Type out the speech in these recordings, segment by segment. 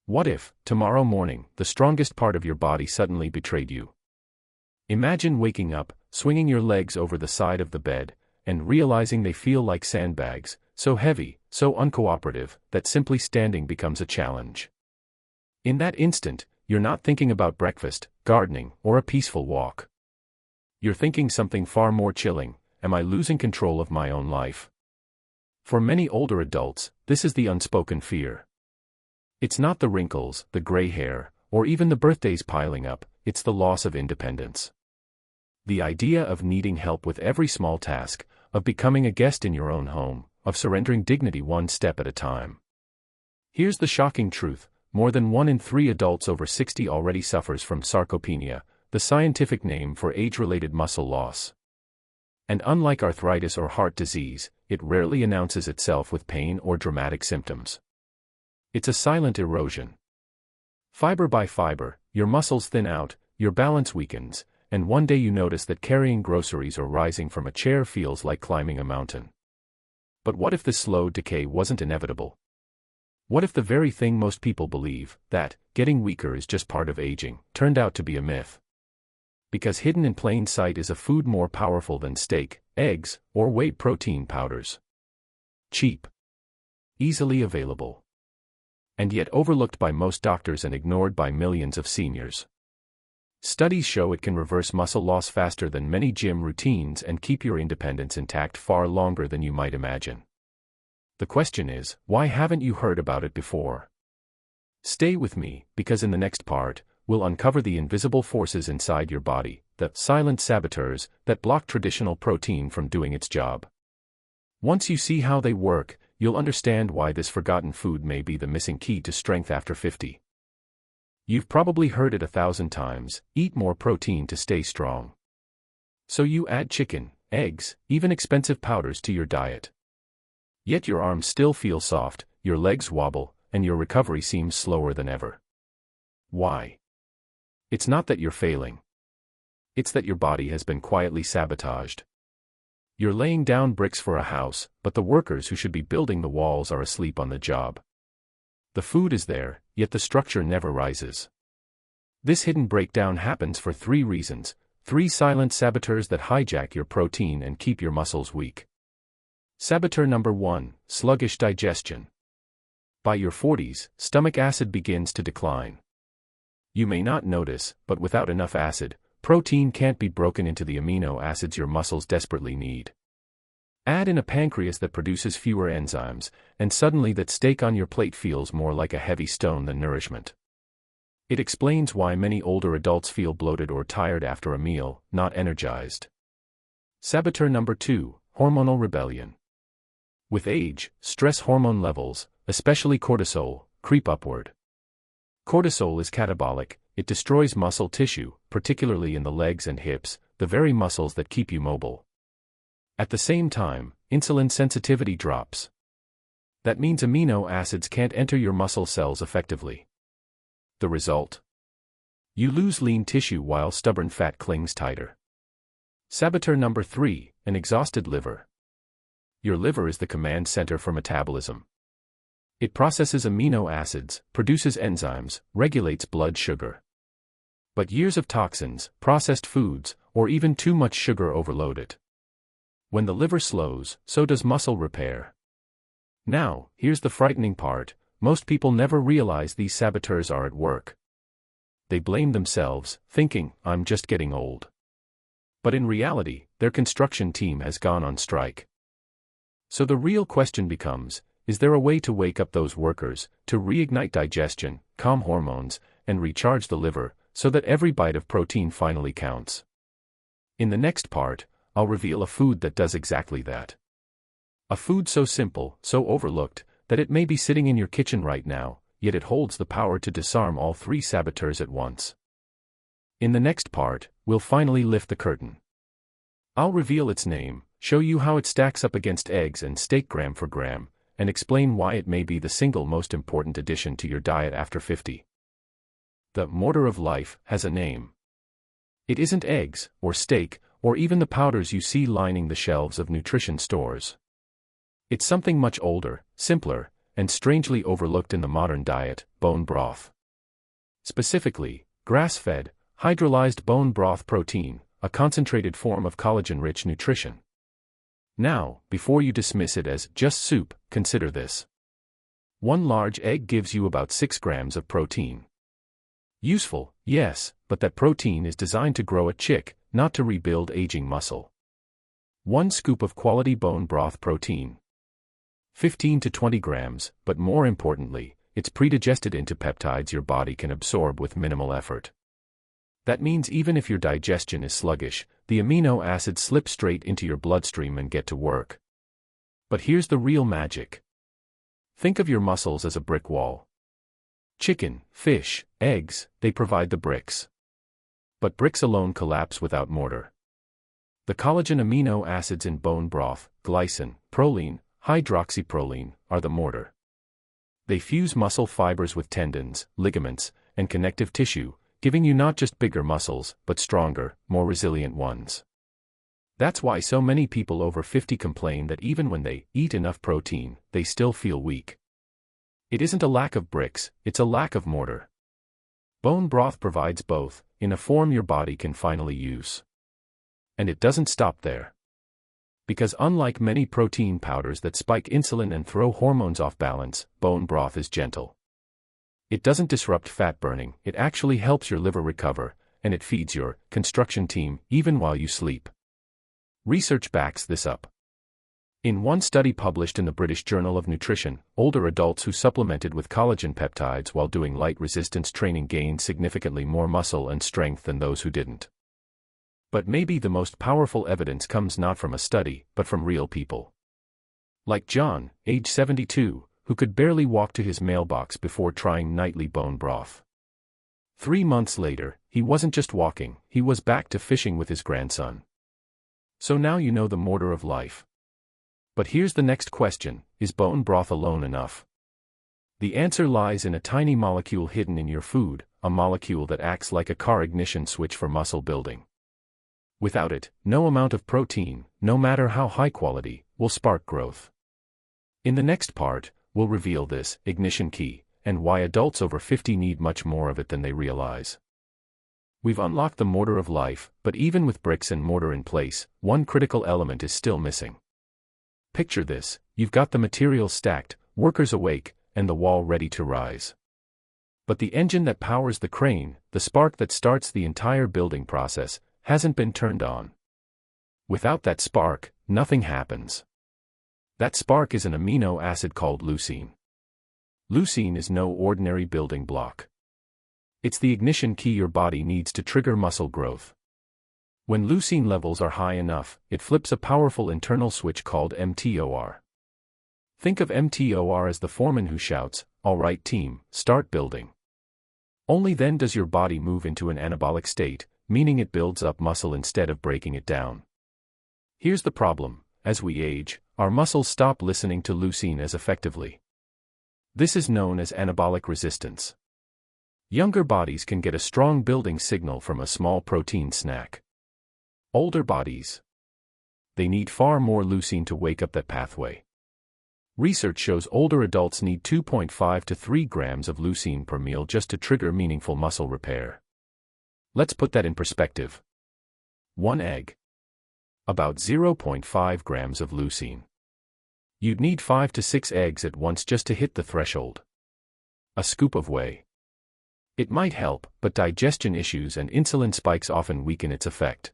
What if, tomorrow morning, the strongest part of your body suddenly betrayed you? Imagine waking up, swinging your legs over the side of the bed, and realizing they feel like sandbags, so heavy, so uncooperative, that simply standing becomes a challenge. In that instant, you're not thinking about breakfast, gardening, or a peaceful walk. You're thinking something far more chilling: am I losing control of my own life? For many older adults, this is the unspoken fear. It's not the wrinkles, the gray hair, or even the birthdays piling up, it's the loss of independence. The idea of needing help with every small task, of becoming a guest in your own home, of surrendering dignity one step at a time. Here's the shocking truth: more than 1 in 3 adults over 60 already suffers from sarcopenia, the scientific name for age-related muscle loss. And unlike arthritis or heart disease, it rarely announces itself with pain or dramatic symptoms. It's a silent erosion. Fiber by fiber, your muscles thin out, your balance weakens, and one day you notice that carrying groceries or rising from a chair feels like climbing a mountain. But what if this slow decay wasn't inevitable? What if the very thing most people believe, that getting weaker is just part of aging, turned out to be a myth? Because hidden in plain sight is a food more powerful than steak, eggs, or whey protein powders. Cheap. Easily available. And yet overlooked by most doctors and ignored by millions of seniors. Studies show it can reverse muscle loss faster than many gym routines and keep your independence intact far longer than you might imagine. The question is, why haven't you heard about it before? Stay with me, because in the next part, we'll uncover the invisible forces inside your body, the silent saboteurs, that block traditional protein from doing its job. Once you see how they work, you'll understand why this forgotten food may be the missing key to strength after 50. You've probably heard it 1,000 times: eat more protein to stay strong. So you add chicken, eggs, even expensive powders to your diet. Yet your arms still feel soft, your legs wobble, and your recovery seems slower than ever. Why? It's not that you're failing. It's that your body has been quietly sabotaged. You're laying down bricks for a house, but the workers who should be building the walls are asleep on the job. The food is there, yet the structure never rises. This hidden breakdown happens for 3 reasons, 3 silent saboteurs that hijack your protein and keep your muscles weak. Saboteur number 1, sluggish digestion. By your 40s, stomach acid begins to decline. You may not notice, but without enough acid, protein can't be broken into the amino acids your muscles desperately need. Add in a pancreas that produces fewer enzymes, and suddenly that steak on your plate feels more like a heavy stone than nourishment. It explains why many older adults feel bloated or tired after a meal, not energized. Saboteur number 2, hormonal rebellion. With age, stress hormone levels, especially cortisol, creep upward. Cortisol is catabolic. It destroys muscle tissue, particularly in the legs and hips, the very muscles that keep you mobile. At the same time, insulin sensitivity drops. That means amino acids can't enter your muscle cells effectively. The result? You lose lean tissue while stubborn fat clings tighter. Saboteur number 3, an exhausted liver. Your liver is the command center for metabolism. It processes amino acids, produces enzymes, regulates blood sugar. But years of toxins, processed foods, or even too much sugar overload it. When the liver slows, so does muscle repair. Now, here's the frightening part: most people never realize these saboteurs are at work. They blame themselves, thinking, "I'm just getting old." But in reality, their construction team has gone on strike. So the real question becomes, is there a way to wake up those workers, to reignite digestion, calm hormones, and recharge the liver, so that every bite of protein finally counts? In the next part, I'll reveal a food that does exactly that. A food so simple, so overlooked, that it may be sitting in your kitchen right now, yet it holds the power to disarm all 3 saboteurs at once. In the next part, we'll finally lift the curtain. I'll reveal its name, show you how it stacks up against eggs and steak gram for gram, and explain why it may be the single most important addition to your diet after 50. The mortar of life has a name. It isn't eggs, or steak, or even the powders you see lining the shelves of nutrition stores. It's something much older, simpler, and strangely overlooked in the modern diet, bone broth. Specifically, grass-fed, hydrolyzed bone broth protein, a concentrated form of collagen-rich nutrition. Now, before you dismiss it as just soup, consider this. One large egg gives you about 6 grams of protein. Useful, yes, but that protein is designed to grow a chick, not to rebuild aging muscle. 1 scoop of quality bone broth protein. 15 to 20 grams, but more importantly, it's predigested into peptides your body can absorb with minimal effort. That means even if your digestion is sluggish, the amino acids slip straight into your bloodstream and get to work. But here's the real magic. Think of your muscles as a brick wall. Chicken, fish, eggs, they provide the bricks. But bricks alone collapse without mortar. The collagen amino acids in bone broth, glycine, proline, hydroxyproline, are the mortar. They fuse muscle fibers with tendons, ligaments, and connective tissue, giving you not just bigger muscles, but stronger, more resilient ones. That's why so many people over 50 complain that even when they eat enough protein, they still feel weak. It isn't a lack of bricks, it's a lack of mortar. Bone broth provides both, in a form your body can finally use. And it doesn't stop there. Because unlike many protein powders that spike insulin and throw hormones off balance, bone broth is gentle. It doesn't disrupt fat burning, it actually helps your liver recover, and it feeds your construction team even while you sleep. Research backs this up. In one study published in the British Journal of Nutrition, older adults who supplemented with collagen peptides while doing light resistance training gained significantly more muscle and strength than those who didn't. But maybe the most powerful evidence comes not from a study, but from real people. Like John, age 72, who could barely walk to his mailbox before trying nightly bone broth. 3 months later, he wasn't just walking, he was back to fishing with his grandson. So now you know the mortar of life. But here's the next question, is bone broth alone enough? The answer lies in a tiny molecule hidden in your food, a molecule that acts like a car ignition switch for muscle building. Without it, no amount of protein, no matter how high quality, will spark growth. In the next part, we'll reveal this ignition key, and why adults over 50 need much more of it than they realize. We've unlocked the mortar of life, but even with bricks and mortar in place, one critical element is still missing. Picture this, you've got the materials stacked, workers awake, and the wall ready to rise. But the engine that powers the crane, the spark that starts the entire building process, hasn't been turned on. Without that spark, nothing happens. That spark is an amino acid called leucine. Leucine is no ordinary building block. It's the ignition key your body needs to trigger muscle growth. When leucine levels are high enough, it flips a powerful internal switch called mTOR. Think of mTOR as the foreman who shouts, "All right team, start building." Only then does your body move into an anabolic state, meaning it builds up muscle instead of breaking it down. Here's the problem, as we age, our muscles stop listening to leucine as effectively. This is known as anabolic resistance. Younger bodies can get a strong building signal from a small protein snack. Older bodies, they need far more leucine to wake up that pathway. Research shows older adults need 2.5 to 3 grams of leucine per meal just to trigger meaningful muscle repair. Let's put that in perspective. 1 egg. About 0.5 grams of leucine. You'd need 5 to 6 eggs at once just to hit the threshold. A scoop of whey. It might help, but digestion issues and insulin spikes often weaken its effect.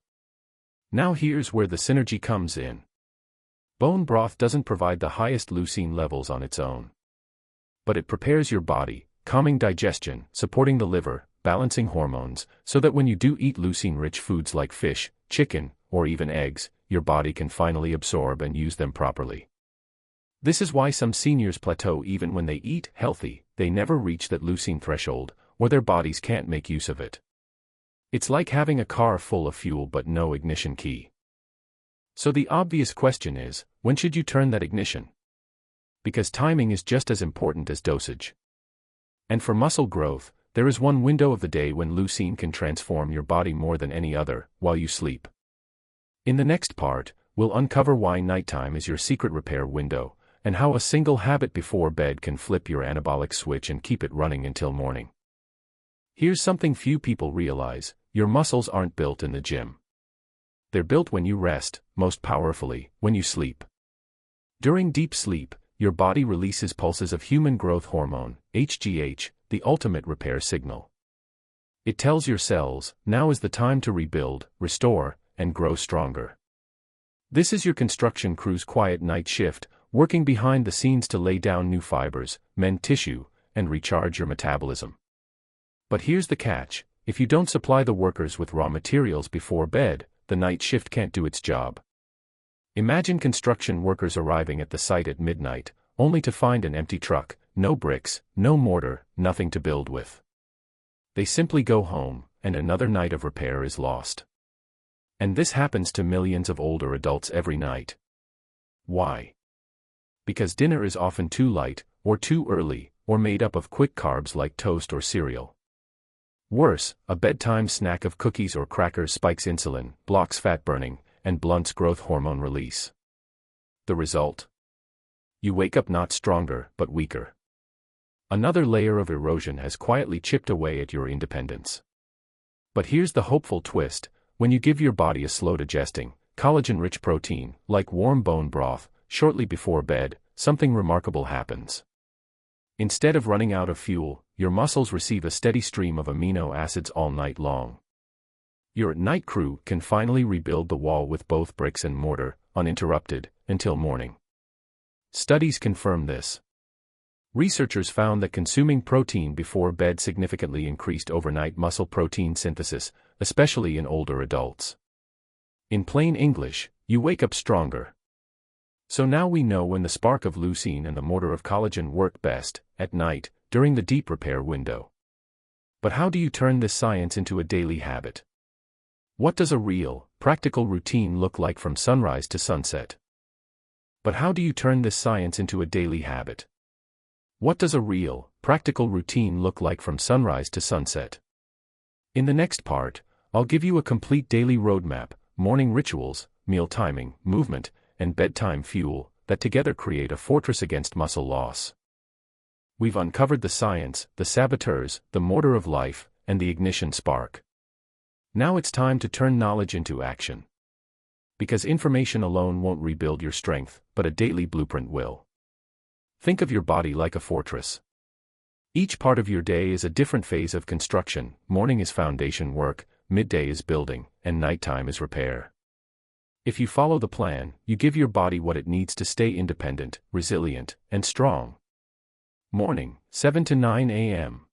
Now here's where the synergy comes in. Bone broth doesn't provide the highest leucine levels on its own. But it prepares your body, calming digestion, supporting the liver, balancing hormones, so that when you do eat leucine-rich foods like fish, chicken, or even eggs, your body can finally absorb and use them properly. This is why some seniors plateau even when they eat healthy, they never reach that leucine threshold, or their bodies can't make use of it. It's like having a car full of fuel but no ignition key. So the obvious question is, when should you turn that ignition? Because timing is just as important as dosage. And for muscle growth, there is one window of the day when leucine can transform your body more than any other, while you sleep. In the next part, we'll uncover why nighttime is your secret repair window, and how a single habit before bed can flip your anabolic switch and keep it running until morning. Here's something few people realize: your muscles aren't built in the gym. They're built when you rest, most powerfully, when you sleep. During deep sleep, your body releases pulses of human growth hormone, HGH, the ultimate repair signal. It tells your cells, now is the time to rebuild, restore, and grow stronger. This is your construction crew's quiet night shift, working behind the scenes to lay down new fibers, mend tissue, and recharge your metabolism. But here's the catch: if you don't supply the workers with raw materials before bed, the night shift can't do its job. Imagine construction workers arriving at the site at midnight, only to find an empty truck, no bricks, no mortar, nothing to build with. They simply go home, and another night of repair is lost. And this happens to millions of older adults every night. Why? Because dinner is often too light, or too early, or made up of quick carbs like toast or cereal. Worse, a bedtime snack of cookies or crackers spikes insulin, blocks fat burning, and blunts growth hormone release. The result? You wake up not stronger, but weaker. Another layer of erosion has quietly chipped away at your independence. But here's the hopeful twist: when you give your body a slow-digesting, collagen-rich protein, like warm bone broth, shortly before bed, something remarkable happens. Instead of running out of fuel, your muscles receive a steady stream of amino acids all night long. Your night crew can finally rebuild the wall with both bricks and mortar, uninterrupted, until morning. Studies confirm this. Researchers found that consuming protein before bed significantly increased overnight muscle protein synthesis, especially in older adults. In plain English, you wake up stronger. So now we know when the spark of leucine and the mortar of collagen work best: at night, during the deep repair window. But how do you turn this science into a daily habit? What does a real, practical routine look like from sunrise to sunset? But how do you turn this science into a daily habit? What does a real, practical routine look like from sunrise to sunset? In the next part, I'll give you a complete daily roadmap: morning rituals, meal timing, movement, and bedtime fuel, that together create a fortress against muscle loss. We've uncovered the science, the saboteurs, the mortar of life, and the ignition spark. Now it's time to turn knowledge into action. Because information alone won't rebuild your strength, but a daily blueprint will. Think of your body like a fortress. Each part of your day is a different phase of construction: morning is foundation work, midday is building, and nighttime is repair. If you follow the plan, you give your body what it needs to stay independent, resilient, and strong. Morning, 7 to 9 a.m.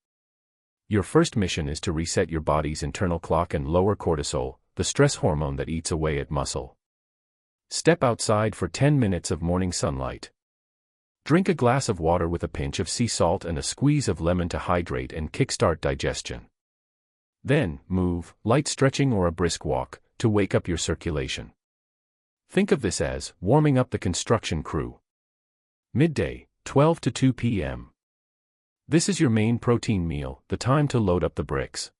Your first mission is to reset your body's internal clock and lower cortisol, the stress hormone that eats away at muscle. Step outside for 10 minutes of morning sunlight. Drink a glass of water with a pinch of sea salt and a squeeze of lemon to hydrate and kickstart digestion. Then, move, light stretching or a brisk walk, to wake up your circulation. Think of this as warming up the construction crew. Midday, 12 to 2 p.m. This is your main protein meal, the time to load up the bricks.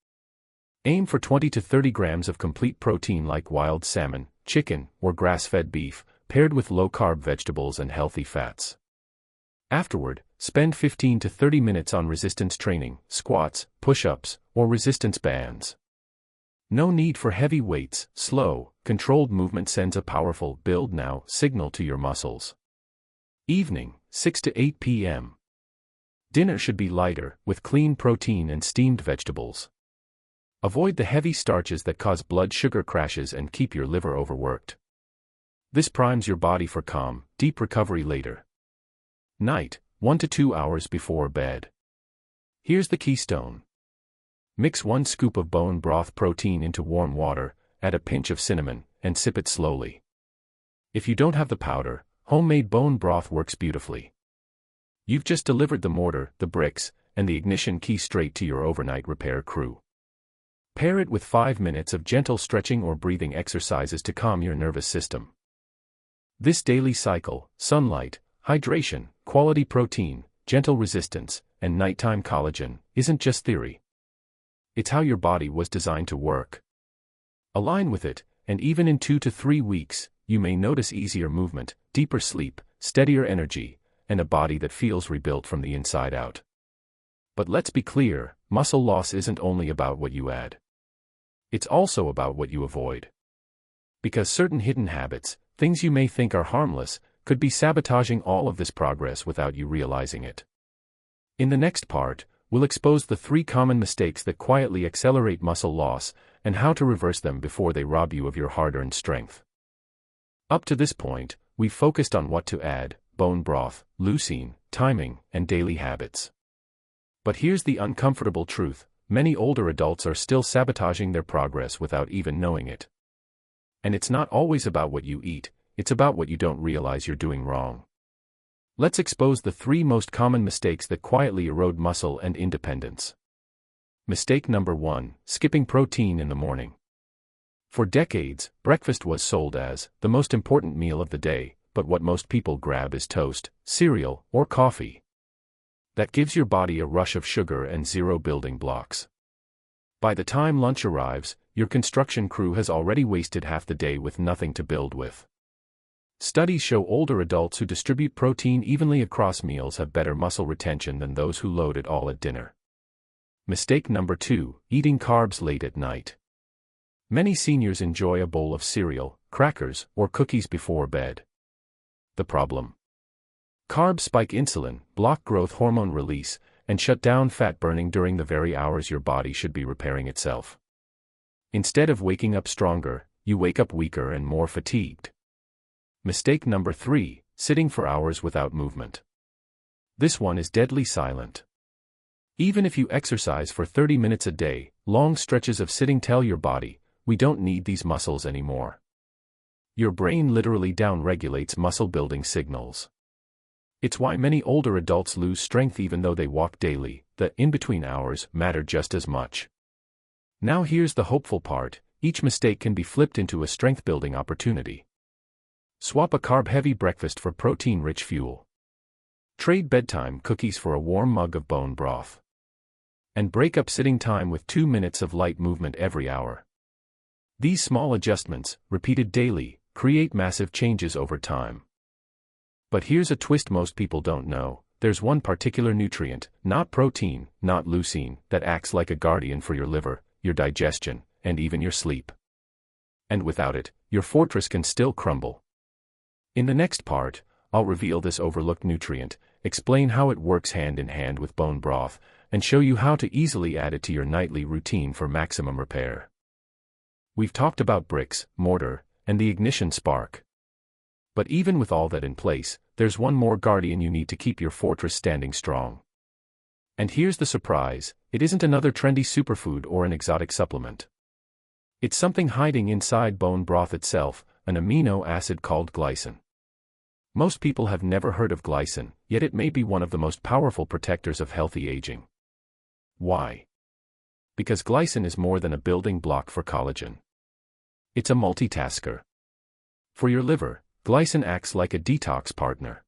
Aim for 20 to 30 grams of complete protein like wild salmon, chicken, or grass-fed beef, paired with low-carb vegetables and healthy fats. Afterward, spend 15 to 30 minutes on resistance training, squats, push-ups, or resistance bands. No need for heavy weights. Slow, controlled movement sends a powerful "build now" signal to your muscles. Evening, 6 to 8 p.m. Dinner should be lighter, with clean protein and steamed vegetables. Avoid the heavy starches that cause blood sugar crashes and keep your liver overworked. This primes your body for calm, deep recovery later. Night, 1 to 2 hours before bed. Here's the keystone. Mix 1 scoop of bone broth protein into warm water, add a pinch of cinnamon, and sip it slowly. If you don't have the powder, homemade bone broth works beautifully. You've just delivered the mortar, the bricks, and the ignition key straight to your overnight repair crew. Pair it with 5 minutes of gentle stretching or breathing exercises to calm your nervous system. This daily cycle, sunlight, hydration, quality protein, gentle resistance, and nighttime collagen, isn't just theory. It's how your body was designed to work. Align with it, and even in 2 to 3 weeks, you may notice easier movement, deeper sleep, steadier energy, and a body that feels rebuilt from the inside out. But let's be clear, muscle loss isn't only about what you add. It's also about what you avoid. Because certain hidden habits, things you may think are harmless, could be sabotaging all of this progress without you realizing it. In the next part, we'll expose the 3 common mistakes that quietly accelerate muscle loss, and how to reverse them before they rob you of your hard-earned strength. Up to this point, we've focused on what to add: bone broth, leucine, timing, and daily habits. But here's the uncomfortable truth: many older adults are still sabotaging their progress without even knowing it. And it's not always about what you eat, it's about what you don't realize you're doing wrong. Let's expose the 3 most common mistakes that quietly erode muscle and independence. Mistake number 1: skipping protein in the morning. For decades, breakfast was sold as the most important meal of the day, but what most people grab is toast, cereal, or coffee. That gives your body a rush of sugar and zero building blocks. By the time lunch arrives, your construction crew has already wasted half the day with nothing to build with. Studies show older adults who distribute protein evenly across meals have better muscle retention than those who load it all at dinner. Mistake number 2: eating carbs late at night. Many seniors enjoy a bowl of cereal, crackers, or cookies before bed. The problem? Carbs spike insulin, block growth hormone release, and shut down fat burning during the very hours your body should be repairing itself. Instead of waking up stronger, you wake up weaker and more fatigued. Mistake number 3: sitting for hours without movement. This one is deadly silent. Even if you exercise for 30 minutes a day, long stretches of sitting tell your body, we don't need these muscles anymore. Your brain literally down-regulates muscle-building signals. It's why many older adults lose strength even though they walk daily. The in-between hours matter just as much. Now here's the hopeful part: each mistake can be flipped into a strength-building opportunity. Swap a carb-heavy breakfast for protein-rich fuel. Trade bedtime cookies for a warm mug of bone broth. And break up sitting time with 2 minutes of light movement every hour. These small adjustments, repeated daily, create massive changes over time. But here's a twist most people don't know: there's one particular nutrient, not protein, not leucine, that acts like a guardian for your liver, your digestion, and even your sleep. And without it, your fortress can still crumble. In the next part, I'll reveal this overlooked nutrient, explain how it works hand in hand with bone broth, and show you how to easily add it to your nightly routine for maximum repair. We've talked about bricks, mortar, and the ignition spark. But even with all that in place, there's one more guardian you need to keep your fortress standing strong. And here's the surprise: it isn't another trendy superfood or an exotic supplement. It's something hiding inside bone broth itself, an amino acid called glycine. Most people have never heard of glycine, yet it may be one of the most powerful protectors of healthy aging. Why? Because glycine is more than a building block for collagen. It's a multitasker. For your liver, glycine acts like a detox partner.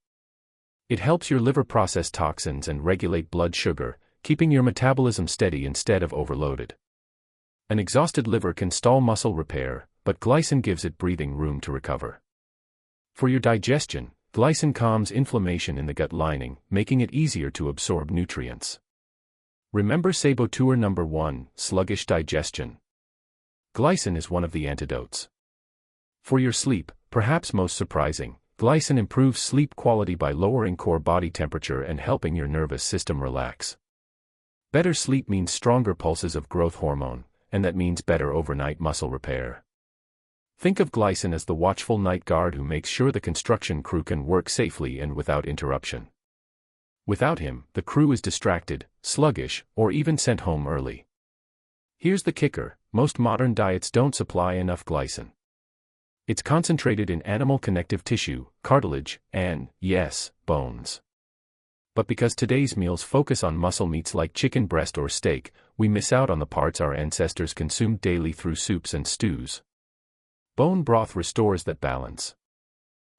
It helps your liver process toxins and regulate blood sugar, keeping your metabolism steady instead of overloaded. An exhausted liver can stall muscle repair, but glycine gives it breathing room to recover. For your digestion, glycine calms inflammation in the gut lining, making it easier to absorb nutrients. Remember Saboteur number 1, sluggish digestion. Glycine is one of the antidotes. For your sleep, perhaps most surprising, glycine improves sleep quality by lowering core body temperature and helping your nervous system relax. Better sleep means stronger pulses of growth hormone, and that means better overnight muscle repair. Think of glycine as the watchful night guard who makes sure the construction crew can work safely and without interruption. Without him, the crew is distracted, sluggish, or even sent home early. Here's the kicker: most modern diets don't supply enough glycine. It's concentrated in animal connective tissue, cartilage, and, yes, bones. But because today's meals focus on muscle meats like chicken breast or steak, we miss out on the parts our ancestors consumed daily through soups and stews. Bone broth restores that balance.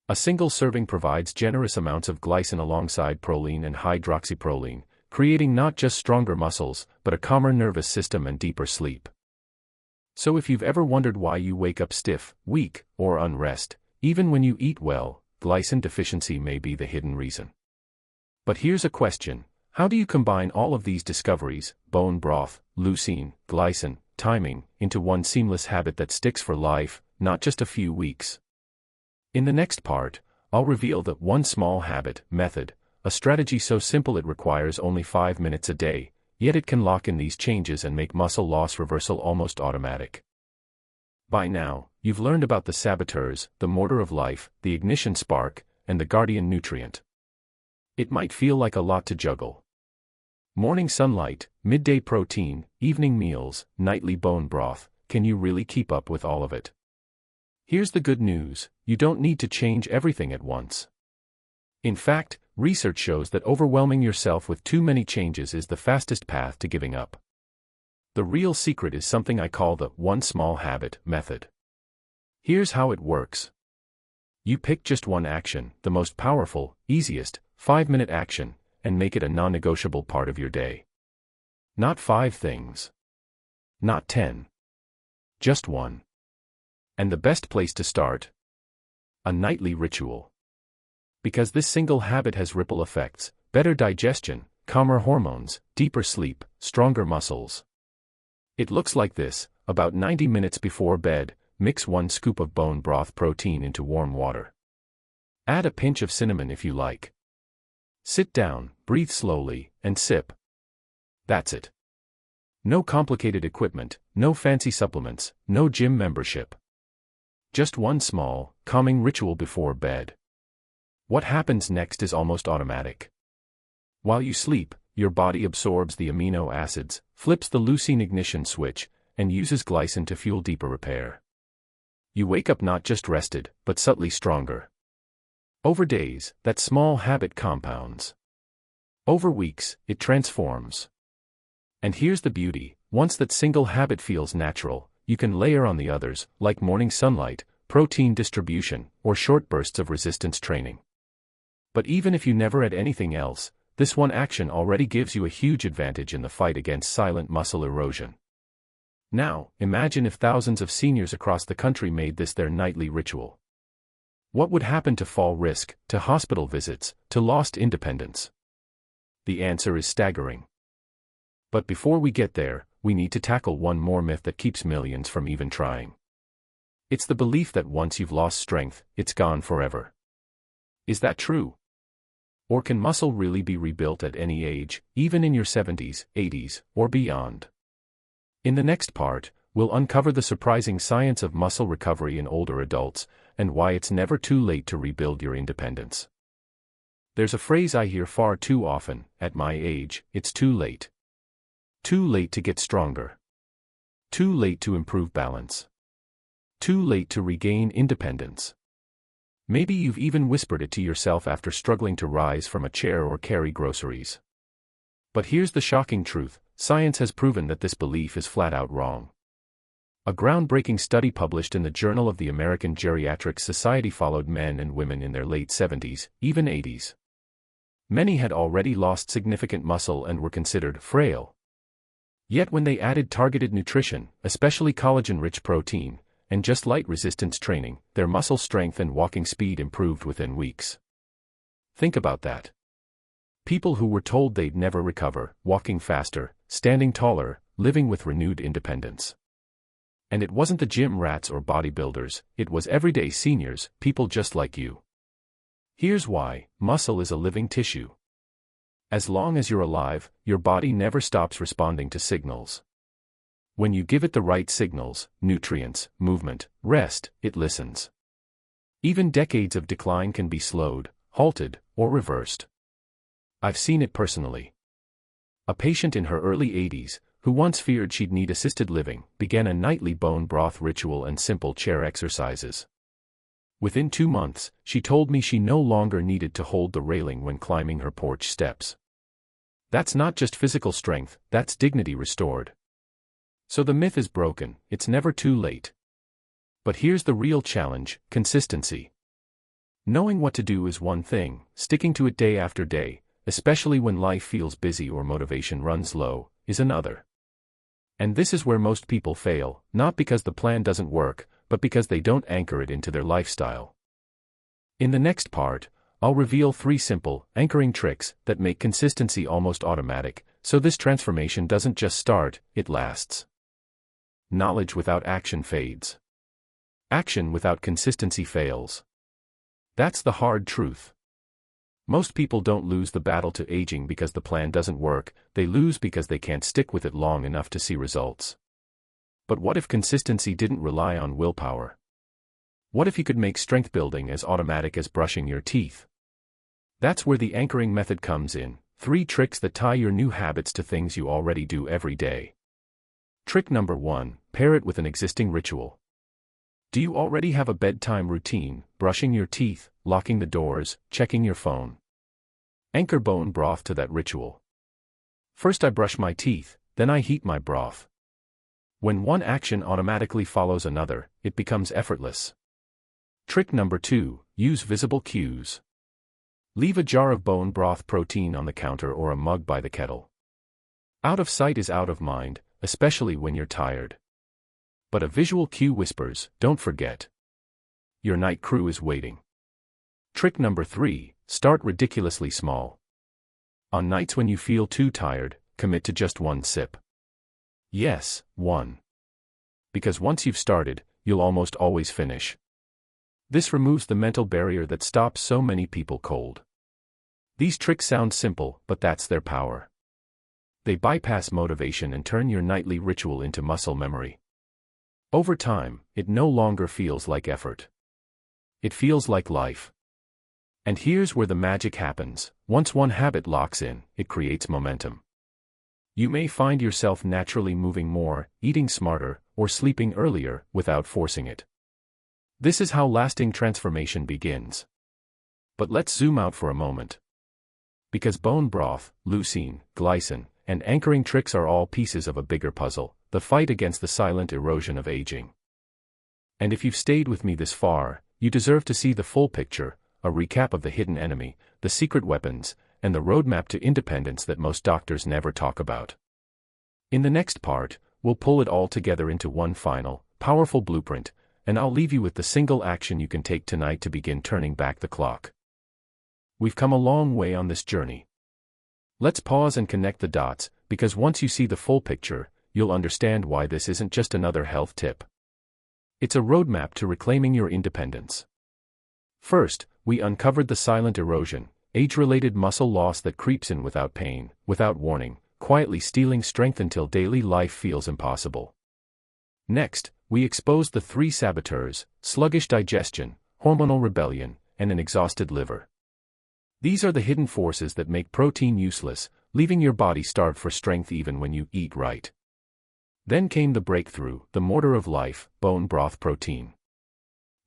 A single serving provides generous amounts of glycine alongside proline and hydroxyproline, creating not just stronger muscles, but a calmer nervous system and deeper sleep. So if you've ever wondered why you wake up stiff, weak, or unrest, even when you eat well, glycine deficiency may be the hidden reason. But here's a question. How do you combine all of these discoveries, bone broth, leucine, glycine, timing, into one seamless habit that sticks for life, not just a few weeks? In the next part, I'll reveal the one small habit method, a strategy so simple it requires only 5 minutes a day, yet it can lock in these changes and make muscle loss reversal almost automatic. By now, you've learned about the saboteurs, the motor of life, the ignition spark, and the guardian nutrient. It might feel like a lot to juggle. Morning sunlight, midday protein, evening meals, nightly bone broth. Can you really keep up with all of it? Here's the good news: you don't need to change everything at once. In fact, research shows that overwhelming yourself with too many changes is the fastest path to giving up. The real secret is something I call the one small habit method. Here's how it works. You pick just one action, the most powerful, easiest, 5-minute action, and make it a non-negotiable part of your day. Not 5 things. Not 10. Just one. And the best place to start? A nightly ritual. Because this single habit has ripple effects: better digestion, calmer hormones, deeper sleep, stronger muscles. It looks like this. About 90 minutes before bed, mix 1 scoop of bone broth protein into warm water. Add a pinch of cinnamon if you like. Sit down, breathe slowly, and sip. That's it. No complicated equipment, no fancy supplements, no gym membership. Just one small, calming ritual before bed. What happens next is almost automatic. While you sleep, your body absorbs the amino acids, flips the leucine ignition switch, and uses glycine to fuel deeper repair. You wake up not just rested, but subtly stronger. Over days, that small habit compounds. Over weeks, it transforms. And here's the beauty: once that single habit feels natural, you can layer on the others, like morning sunlight, protein distribution, or short bursts of resistance training. But even if you never add anything else, this one action already gives you a huge advantage in the fight against silent muscle erosion. Now, imagine if thousands of seniors across the country made this their nightly ritual. What would happen to fall risk, to hospital visits, to lost independence? The answer is staggering. But before we get there, we need to tackle one more myth that keeps millions from even trying. It's the belief that once you've lost strength, it's gone forever. Is that true? Or can muscle really be rebuilt at any age, even in your 70s, 80s, or beyond? In the next part, we'll uncover the surprising science of muscle recovery in older adults, and why it's never too late to rebuild your independence. There's a phrase I hear far too often: at my age, it's too late. Too late to get stronger. Too late to improve balance. Too late to regain independence. Maybe you've even whispered it to yourself after struggling to rise from a chair or carry groceries. But here's the shocking truth: science has proven that this belief is flat out wrong. A groundbreaking study published in the Journal of the American Geriatric Society followed men and women in their late 70s, even 80s. Many had already lost significant muscle and were considered frail. Yet when they added targeted nutrition, especially collagen-rich protein, and just light resistance training, their muscle strength and walking speed improved within weeks. Think about that. People who were told they'd never recover, walking faster, standing taller, living with renewed independence. And it wasn't the gym rats or bodybuilders, it was everyday seniors, people just like you. Here's why: muscle is a living tissue. As long as you're alive, your body never stops responding to signals. When you give it the right signals, nutrients, movement, rest, it listens. Even decades of decline can be slowed, halted, or reversed. I've seen it personally. A patient in her early 80s, who once feared she'd need assisted living, began a nightly bone broth ritual and simple chair exercises. Within 2 months, she told me she no longer needed to hold the railing when climbing her porch steps. That's not just physical strength, that's dignity restored. So the myth is broken: it's never too late. But here's the real challenge: consistency. Knowing what to do is one thing, sticking to it day after day, especially when life feels busy or motivation runs low, is another. And this is where most people fail, not because the plan doesn't work, but because they don't anchor it into their lifestyle. In the next part, I'll reveal 3 simple, anchoring tricks that make consistency almost automatic, so this transformation doesn't just start, it lasts. Knowledge without action fades. Action without consistency fails. That's the hard truth. Most people don't lose the battle to aging because the plan doesn't work, they lose because they can't stick with it long enough to see results. But what if consistency didn't rely on willpower? What if you could make strength building as automatic as brushing your teeth? That's where the anchoring method comes in, 3 tricks that tie your new habits to things you already do every day. Trick number 1, pair it with an existing ritual. Do you already have a bedtime routine, brushing your teeth, locking the doors, checking your phone? Anchor bone broth to that ritual. First I brush my teeth, then I heat my broth. When one action automatically follows another, it becomes effortless. Trick number 2, use visible cues. Leave a jar of bone broth protein on the counter or a mug by the kettle. Out of sight is out of mind, especially when you're tired. But a visual cue whispers, don't forget. Your night crew is waiting. Trick number 3, start ridiculously small. On nights when you feel too tired, commit to just 1 sip. Yes, 1. Because once you've started, you'll almost always finish. This removes the mental barrier that stops so many people cold. These tricks sound simple, but that's their power. They bypass motivation and turn your nightly ritual into muscle memory. Over time, it no longer feels like effort. It feels like life. And here's where the magic happens. Once one habit locks in, it creates momentum. You may find yourself naturally moving more, eating smarter, or sleeping earlier, without forcing it. This is how lasting transformation begins. But let's zoom out for a moment. Because bone broth, leucine, glycine, and anchoring tricks are all pieces of a bigger puzzle, the fight against the silent erosion of aging. And if you've stayed with me this far, you deserve to see the full picture, a recap of the hidden enemy, the secret weapons, and the roadmap to independence that most doctors never talk about. In the next part, we'll pull it all together into one final, powerful blueprint, and I'll leave you with the single action you can take tonight to begin turning back the clock. We've come a long way on this journey. Let's pause and connect the dots, because once you see the full picture, you'll understand why this isn't just another health tip. It's a roadmap to reclaiming your independence. First, we uncovered the silent erosion, age-related muscle loss that creeps in without pain, without warning, quietly stealing strength until daily life feels impossible. Next, we exposed the 3 saboteurs: sluggish digestion, hormonal rebellion, and an exhausted liver. These are the hidden forces that make protein useless, leaving your body starved for strength even when you eat right. Then came the breakthrough, the mortar of life, bone broth protein.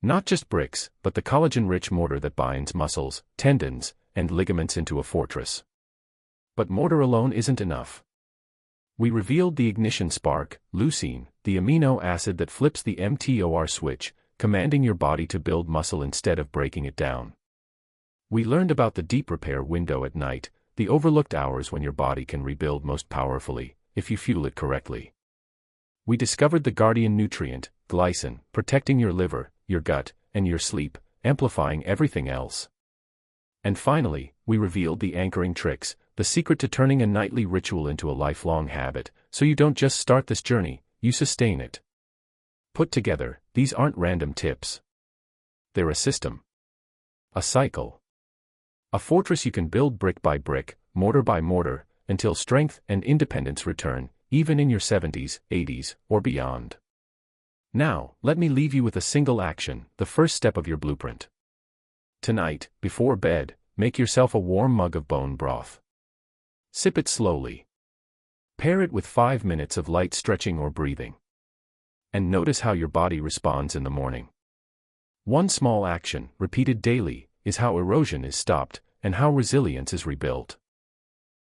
Not just bricks, but the collagen-rich mortar that binds muscles, tendons, and ligaments into a fortress. But mortar alone isn't enough. We revealed the ignition spark, leucine, the amino acid that flips the mTOR switch, commanding your body to build muscle instead of breaking it down. We learned about the deep repair window at night, the overlooked hours when your body can rebuild most powerfully, if you fuel it correctly. We discovered the guardian nutrient, glycine, protecting your liver, your gut, and your sleep, amplifying everything else. And finally, we revealed the anchoring tricks, the secret to turning a nightly ritual into a lifelong habit, so you don't just start this journey, you sustain it. Put together, these aren't random tips. They're a system. A cycle. A fortress you can build brick by brick, mortar by mortar, until strength and independence return, even in your 70s, 80s, or beyond. Now, let me leave you with a single action, the first step of your blueprint. Tonight, before bed, make yourself a warm mug of bone broth. Sip it slowly. Pair it with 5 minutes of light stretching or breathing. And notice how your body responds in the morning. One small action, repeated daily, is how erosion is stopped, and how resilience is rebuilt.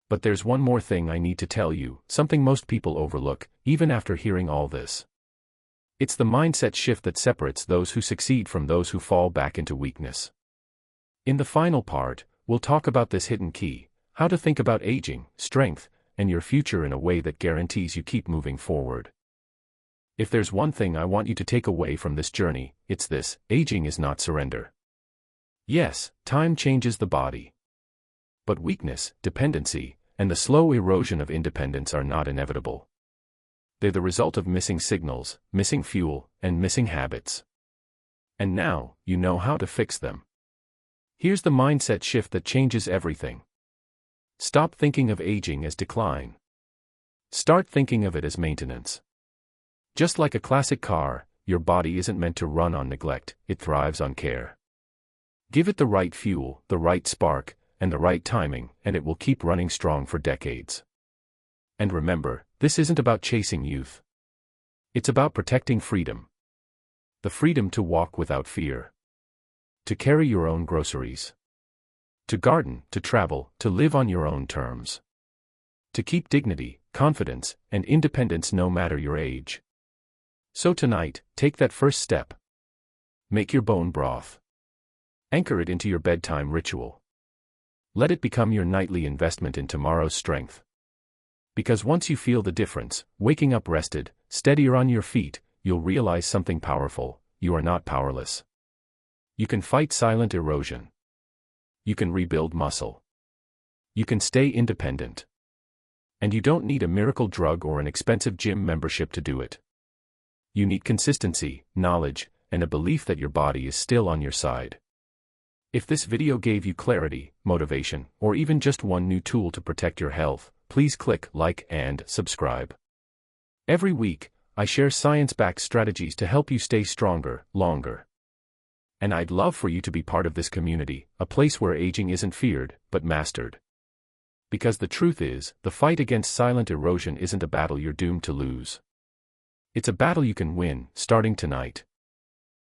But there's one more thing I need to tell you, something most people overlook, even after hearing all this. It's the mindset shift that separates those who succeed from those who fall back into weakness. In the final part, we'll talk about this hidden key, how to think about aging, strength, and your future in a way that guarantees you keep moving forward. If there's one thing I want you to take away from this journey, it's this: aging is not surrender. Yes, time changes the body. But weakness, dependency, and the slow erosion of independence are not inevitable. They're the result of missing signals, missing fuel, and missing habits. And now, you know how to fix them. Here's the mindset shift that changes everything. Stop thinking of aging as decline. Start thinking of it as maintenance. Just like a classic car, your body isn't meant to run on neglect, it thrives on care. Give it the right fuel, the right spark, and the right timing, and it will keep running strong for decades. And remember, this isn't about chasing youth. It's about protecting freedom. The freedom to walk without fear. To carry your own groceries. To garden, to travel, to live on your own terms. To keep dignity, confidence, and independence no matter your age. So tonight, take that first step. Make your bone broth. Anchor it into your bedtime ritual. Let it become your nightly investment in tomorrow's strength. Because once you feel the difference, waking up rested, steadier on your feet, you'll realize something powerful: you are not powerless. You can fight silent erosion. You can rebuild muscle. You can stay independent. And you don't need a miracle drug or an expensive gym membership to do it. You need consistency, knowledge, and a belief that your body is still on your side. If this video gave you clarity, motivation, or even just one new tool to protect your health, please click like and subscribe. Every week, I share science-backed strategies to help you stay stronger, longer. And I'd love for you to be part of this community, a place where aging isn't feared, but mastered. Because the truth is, the fight against silent erosion isn't a battle you're doomed to lose. It's a battle you can win, starting tonight.